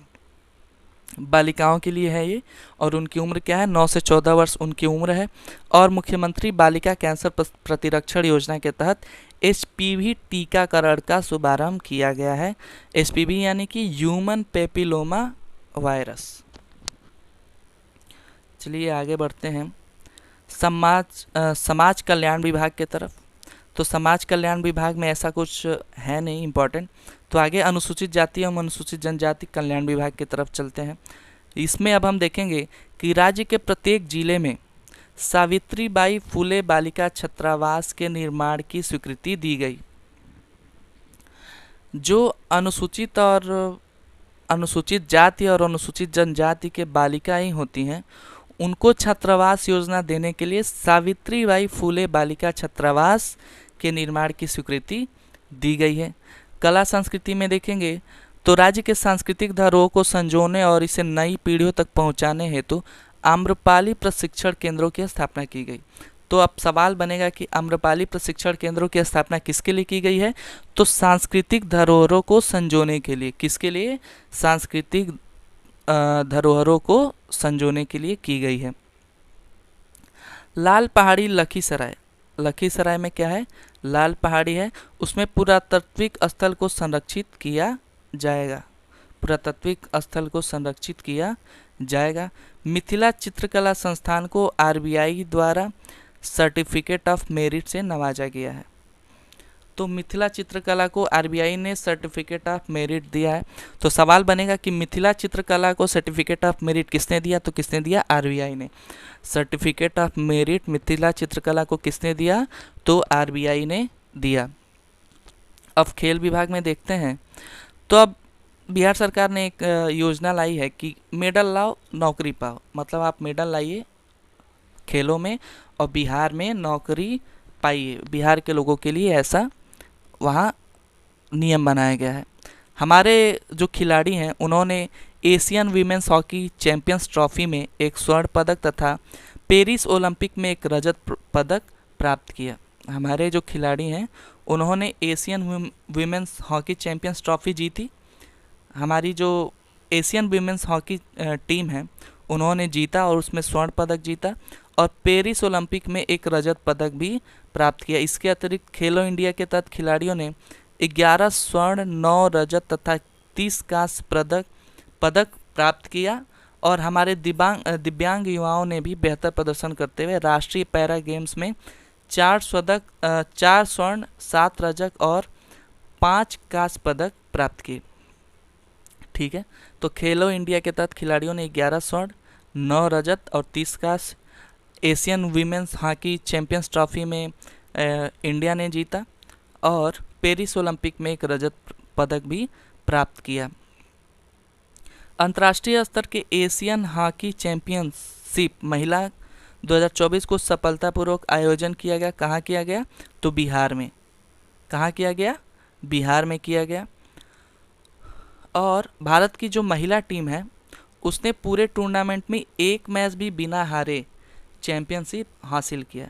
बालिकाओं के लिए है ये, और उनकी उम्र क्या है? 9 से 14 वर्ष उनकी उम्र है। और मुख्यमंत्री बालिका कैंसर प्रतिरक्षण योजना के तहत HPV टीकाकरण का शुभारंभ किया गया है। HPV यानी कि ह्यूमन पेपिलोमा वायरस। चलिए आगे बढ़ते हैं समाज कल्याण विभाग के तरफ। तो समाज कल्याण विभाग में ऐसा कुछ है नहीं इम्पोर्टेंट, तो आगे अनुसूचित जाति एवं अनुसूचित जनजाति कल्याण विभाग की तरफ चलते हैं। इसमें अब हम देखेंगे कि राज्य के प्रत्येक जिले में सावित्रीबाई फुले बालिका छात्रावास के निर्माण की स्वीकृति दी गई। जो अनुसूचित जाति और अनुसूचित जनजाति के बालिकाएं होती हैं उनको छात्रावास योजना देने के लिए सावित्रीबाई फुले बालिका छात्रावास के निर्माण की स्वीकृति दी गई है। कला संस्कृति में देखेंगे तो राज्य के सांस्कृतिक धरोहर को संजोने और इसे नई पीढ़ियों तक पहुंचाने हेतु आम्रपाली प्रशिक्षण केंद्रों की स्थापना की गई। तो अब सवाल बनेगा कि आम्रपाली प्रशिक्षण केंद्रों की स्थापना किसके लिए की गई है? तो सांस्कृतिक धरोहरों को संजोने के लिए। किसके लिए? सांस्कृतिक धरोहरों को संजोने के लिए की गई है। लाल पहाड़ी लखीसराय में क्या है? लाल पहाड़ी है, उसमें पुरातात्विक स्थल को संरक्षित किया जाएगा। मिथिला चित्रकला संस्थान को RBI द्वारा सर्टिफिकेट ऑफ मेरिट से नवाजा गया है। तो मिथिला चित्रकला को RBI ने सर्टिफिकेट ऑफ मेरिट दिया है। तो सवाल बनेगा कि मिथिला चित्रकला को सर्टिफिकेट ऑफ मेरिट किसने दिया? तो किसने दिया? RBI ने। सर्टिफिकेट ऑफ मेरिट मिथिला चित्रकला को किसने दिया? तो RBI ने दिया। अब खेल विभाग में देखते हैं। तो अब बिहार सरकार ने एक योजना लाई है कि मेडल लाओ नौकरी पाओ, मतलब आप मेडल लाइए खेलों में और बिहार में नौकरी पाइए। बिहार के लोगों के लिए ऐसा वहाँ नियम बनाया गया है। हमारे जो खिलाड़ी हैं उन्होंने Asian women's hockey champions trophy में एक स्वर्ण पदक तथा पेरिस ओलंपिक में एक रजत पदक प्राप्त किया। हमारे जो खिलाड़ी हैं उन्होंने Asian women's hockey champions trophy जीती। हमारी जो एशियन वीमेंस हॉकी टीम है उन्होंने जीता और उसमें स्वर्ण पदक जीता, और पेरिस ओलंपिक में एक रजत पदक भी प्राप्त किया। इसके अतिरिक्त खेलो इंडिया के तहत खिलाड़ियों ने 11 स्वर्ण, 9 रजत तथा 30 कांस्य पदक प्राप्त किया। और हमारे दिव्यांग युवाओं ने भी बेहतर प्रदर्शन करते हुए राष्ट्रीय पैरा गेम्स में 4 स्वर्ण, 7 रजत और 5 कांस्य पदक प्राप्त किए। ठीक है, तो खेलो इंडिया के तहत खिलाड़ियों ने 11 स्वर्ण, 9 रजत और 30 कांस्य। Asian women's hockey champions trophy में इंडिया ने जीता और पेरिस ओलंपिक में एक रजत पदक भी प्राप्त किया। अंतर्राष्ट्रीय स्तर के एशियन हॉकी चैंपियनशिप महिला 2024 को सफलतापूर्वक आयोजन किया गया। कहाँ किया गया? तो बिहार में। कहाँ किया गया? बिहार में किया गया। और भारत की जो महिला टीम है उसने पूरे टूर्नामेंट में एक मैच भी बिना हारे चैंपियनशिप हासिल किया।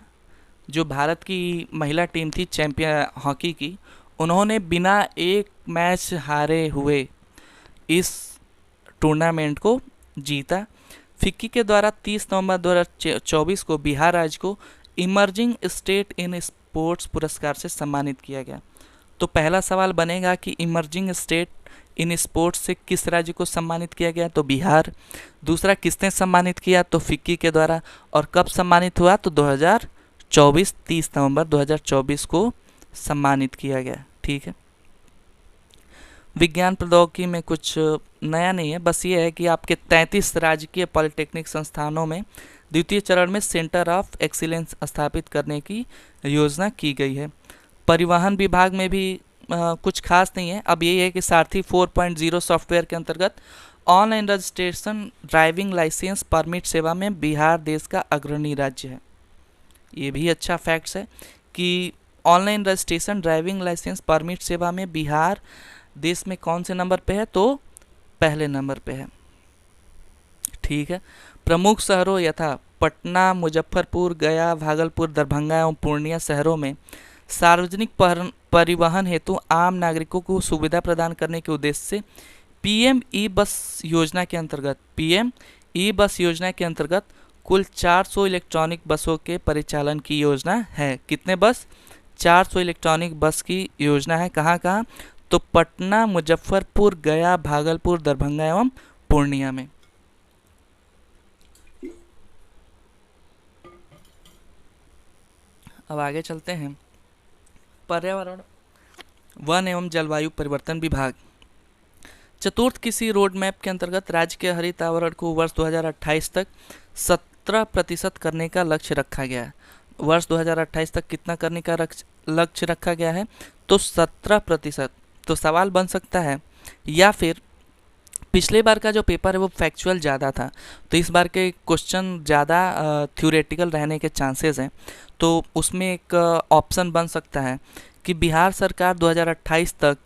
जो भारत की महिला टीम थी चैंपियन हॉकी की, उन्होंने बिना एक मैच हारे हुए इस टूर्नामेंट को जीता। फिक्की के द्वारा 30 नवंबर 2024 को बिहार राज्य को इमर्जिंग स्टेट इन स्पोर्ट्स पुरस्कार से सम्मानित किया गया। तो पहला सवाल बनेगा कि इमर्जिंग स्टेट इन स्पोर्ट्स से किस राज्य को सम्मानित किया गया, तो बिहार। दूसरा, किसने सम्मानित किया, तो फिक्की के द्वारा। और कब सम्मानित हुआ, तो 2024 30 नवंबर 2024 को सम्मानित किया गया। ठीक है। विज्ञान प्रौद्योगिकी में कुछ नया नहीं है, बस ये है कि आपके 33 राजकीय पॉलिटेक्निक संस्थानों में द्वितीय चरण में सेंटर ऑफ एक्सीलेंस स्थापित करने की योजना की गई है। परिवहन विभाग में भी कुछ खास नहीं है। अब यही है कि सारथी 4.0 सॉफ्टवेयर के अंतर्गत online registration driving licence permit सेवा में बिहार देश का अग्रणी राज्य है। ये भी अच्छा फैक्ट्स है कि online registration driving licence permit सेवा में बिहार देश में कौन से नंबर पे है, तो पहले नंबर पे है। ठीक है। प्रमुख शहरों यथा पटना, मुजफ्फरपुर, गया, भागलपुर, दरभंगा एवं पूर्णिया शहरों में सार्वजनिक परिवहन हेतु आम नागरिकों को सुविधा प्रदान करने के उद्देश्य से पीएम ई बस योजना के अंतर्गत कुल 400 इलेक्ट्रॉनिक बसों के परिचालन की योजना है। कितने बस? 400 इलेक्ट्रॉनिक बस की योजना है। कहाँ कहाँ? तो पटना, मुजफ्फरपुर, गया, भागलपुर, दरभंगा एवं पूर्णिया में। अब आगे चलते हैं। पर्यावरण, वन एवं जलवायु परिवर्तन विभाग चतुर्थ किसी रोड मैप के अंतर्गत राज्य के हरित आवरण को वर्ष 2028 तक 17% करने का लक्ष्य रखा गया है। वर्ष 2028 तक कितना करने का लक्ष्य रखा गया है? तो 17%। तो सवाल बन सकता है, या फिर पिछले बार का जो पेपर है वो फैक्चुअल ज़्यादा था, तो इस बार के क्वेश्चन ज़्यादा थ्योरेटिकल रहने के चांसेस हैं। तो उसमें एक ऑप्शन बन सकता है कि बिहार सरकार 2028 तक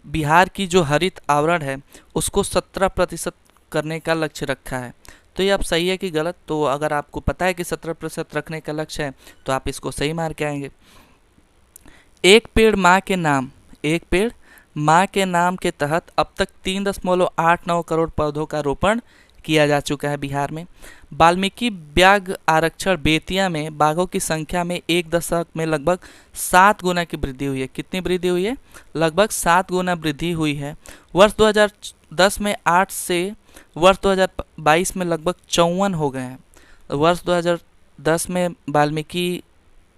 बिहार की जो हरित आवरण है उसको 17% करने का लक्ष्य रखा है। तो ये अब सही है कि गलत? तो अगर आपको पता है कि 17% रखने का लक्ष्य है तो आप इसको सही मार के आएंगे। एक पेड़ माँ के नाम के तहत अब तक 3.89 करोड़ पौधों का रोपण किया जा चुका है बिहार में। वाल्मीकि व्याघ्र आरक्षण बेतिया में बाघों की संख्या में एक दशक में लगभग 7 गुना की वृद्धि हुई है। कितनी वृद्धि हुई है? लगभग 7 गुना वृद्धि हुई है। वर्ष 2010 में 8 से वर्ष 2022 में लगभग 54 हो गए हैं। वर्ष 2010 में वाल्मीकि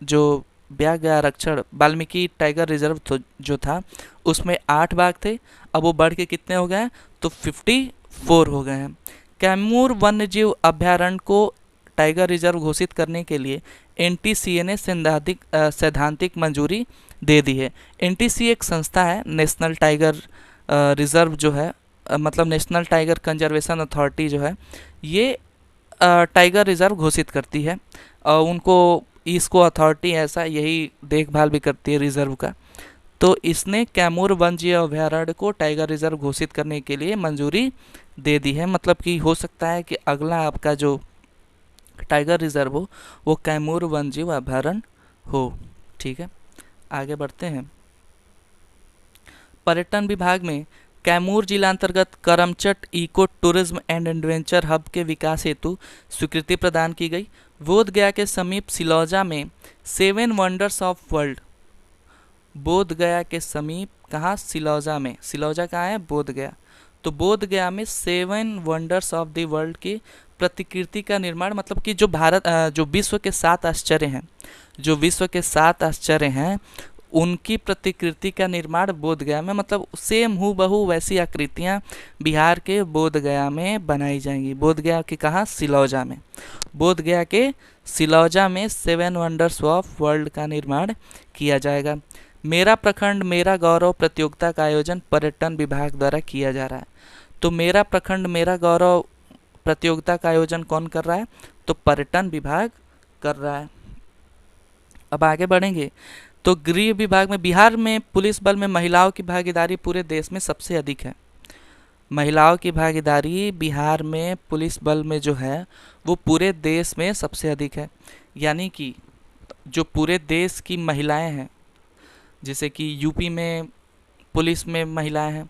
जो व्याघ्र आरक्षण वाल्मीकि टाइगर रिजर्व जो था उसमें 8 बाघ थे, अब वो बढ़ के कितने हो गए हैं? तो 54 हो गए हैं। कैमूर वन्यजीव अभ्यारण्य को टाइगर रिजर्व घोषित करने के लिए एनटीसीए ने सैद्धांतिक मंजूरी दे दी है। एनटीसीए एक संस्था है, नेशनल टाइगर रिजर्व जो है, मतलब नेशनल टाइगर कंजर्वेशन अथॉरिटी जो है, ये टाइगर रिजर्व घोषित करती है और उनको इसको अथॉरिटी ऐसा यही देखभाल भी करती है रिजर्व का। तो इसने कैमूर वन्यजीव अभ्यारण्य को टाइगर रिजर्व घोषित करने के लिए मंजूरी दे दी है। मतलब कि हो सकता है कि अगला आपका जो टाइगर रिजर्व हो वो कैमूर वन्यजीव अभ्यारण्य हो। ठीक है, आगे बढ़ते हैं। पर्यटन विभाग में कैमूर जिला अंतर्गत Karamchat eco tourism and adventure hub के विकास हेतु स्वीकृति प्रदान की गई। बोधगया के समीप सिलौजा में 7 वंडर्स ऑफ वर्ल्ड, बोधगया के समीप कहाँ? सिलौजा में। सिलौजा कहाँ है? बोधगया। तो बोधगया में 7 वंडर्स ऑफ द वर्ल्ड की प्रतिकृति का निर्माण, मतलब कि जो विश्व के 7 आश्चर्य हैं उनकी प्रतिकृति का निर्माण बोधगया में, मतलब सेम हूबहू वैसी आकृतियाँ बिहार के बोधगया में बनाई जाएंगी। बोधगया के कहाँ? सिलौजा में। बोधगया के सिलौजा में 7 वंडर्स ऑफ वर्ल्ड का निर्माण किया जाएगा। मेरा प्रखंड मेरा गौरव प्रतियोगिता का आयोजन पर्यटन विभाग द्वारा किया जा रहा है। तो मेरा प्रखंड मेरा गौरव प्रतियोगिता का आयोजन कौन कर रहा है? तो पर्यटन विभाग कर रहा है। अब आगे बढ़ेंगे तो गृह विभाग में बिहार में पुलिस बल में महिलाओं की भागीदारी पूरे देश में सबसे अधिक है। महिलाओं की भागीदारी बिहार में पुलिस बल में जो है वो पूरे देश में सबसे अधिक है। यानी कि जो पूरे देश की महिलाएं हैं, जैसे कि यूपी में पुलिस में महिलाएं हैं,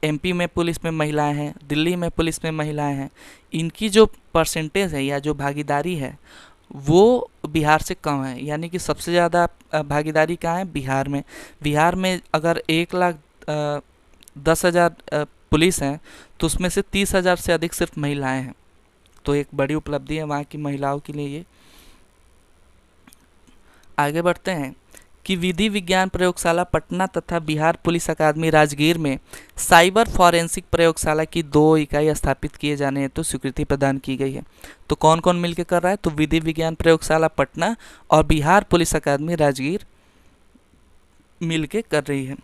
एमपी में पुलिस में महिलाएं हैं, दिल्ली में पुलिस में महिलाएं हैं, इनकी जो परसेंटेज है या जो भागीदारी है वो बिहार से कम है। यानी कि सबसे ज़्यादा भागीदारी कहाँ है? बिहार में। बिहार में अगर 1,10,000 पुलिस हैं तो उसमें से 30,000 से अधिक सिर्फ महिलाएं हैं। तो एक बड़ी उपलब्धि है वहाँ की महिलाओं के लिए ये। आगे बढ़ते हैं कि विधि विज्ञान प्रयोगशाला पटना तथा बिहार पुलिस अकादमी राजगीर में साइबर फॉरेंसिक प्रयोगशाला की 2 इकाई स्थापित किए जाने हेतु स्वीकृति प्रदान की गई है। तो कौन कौन मिलकर कर रहा है? तो विधि विज्ञान प्रयोगशाला पटना और बिहार पुलिस अकादमी राजगीर मिलकर कर रही है।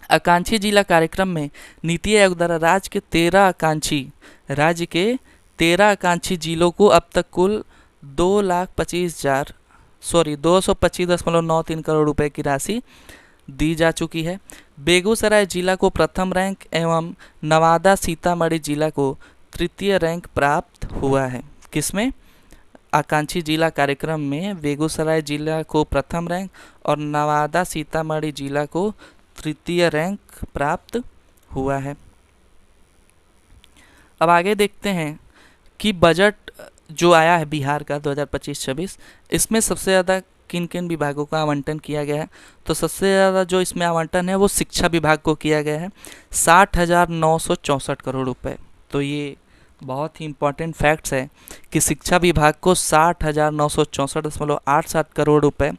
आकांक्षी जिला कार्यक्रम में नीति आयोग द्वारा राज्य के 13 आकांक्षी जिलों को अब तक कुल 225.93 करोड़ रुपए की राशि दी जा चुकी है। बेगूसराय जिला को प्रथम रैंक एवं नवादा सीतामढ़ी जिला को तृतीय रैंक प्राप्त हुआ है। किसमें? आकांक्षी जिला कार्यक्रम में बेगूसराय जिला को प्रथम रैंक और नवादा सीतामढ़ी जिला को तृतीय रैंक प्राप्त हुआ है। अब आगे देखते हैं कि बजट जो आया है बिहार का 2025-26, इसमें सबसे ज़्यादा किन किन विभागों का आवंटन किया गया है? तो सबसे ज़्यादा जो इसमें आवंटन है वो शिक्षा विभाग को किया गया है, 60,964 करोड़ रुपए। तो ये बहुत ही इम्पॉर्टेंट फैक्ट्स है कि शिक्षा विभाग को 60,964.87 करोड़ रुपए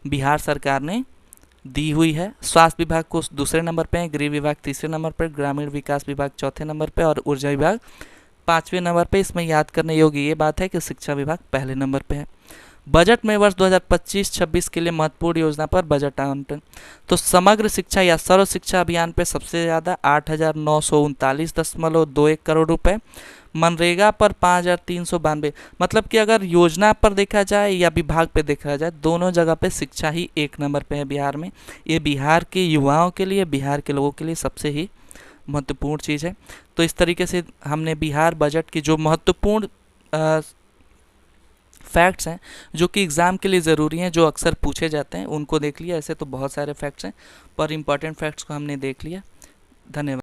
बिहार सरकार ने दी हुई है। स्वास्थ्य विभाग को दूसरे नंबर पे है, गृह विभाग तीसरे नंबर पर, ग्रामीण विकास विभाग चौथे नंबर पे और ऊर्जा विभाग 5वें नंबर पे। इसमें याद करने योग्य ये बात है कि शिक्षा विभाग पहले नंबर पे है। बजट में वर्ष 2025-26 के लिए महत्वपूर्ण योजना पर बजट आवंटन। तो समग्र शिक्षा या सर्व शिक्षा अभियान पे सबसे ज़्यादा 8,939.21 करोड़ रुपए, मनरेगा पर 5,392। मतलब कि अगर योजना पर देखा जाए या विभाग पे देखा जाए, दोनों जगह पे शिक्षा ही 1 नंबर पे है बिहार में। ये बिहार के युवाओं के लिए, बिहार के लोगों के लिए सबसे ही महत्वपूर्ण चीज़ है। तो इस तरीके से हमने बिहार बजट की जो महत्वपूर्ण फैक्ट्स हैं जो कि एग्ज़ाम के लिए ज़रूरी हैं, जो अक्सर पूछे जाते हैं, उनको देख लिया। ऐसे तो बहुत सारे फैक्ट्स हैं पर इम्पॉर्टेंट फैक्ट्स को हमने देख लिया। धन्यवाद।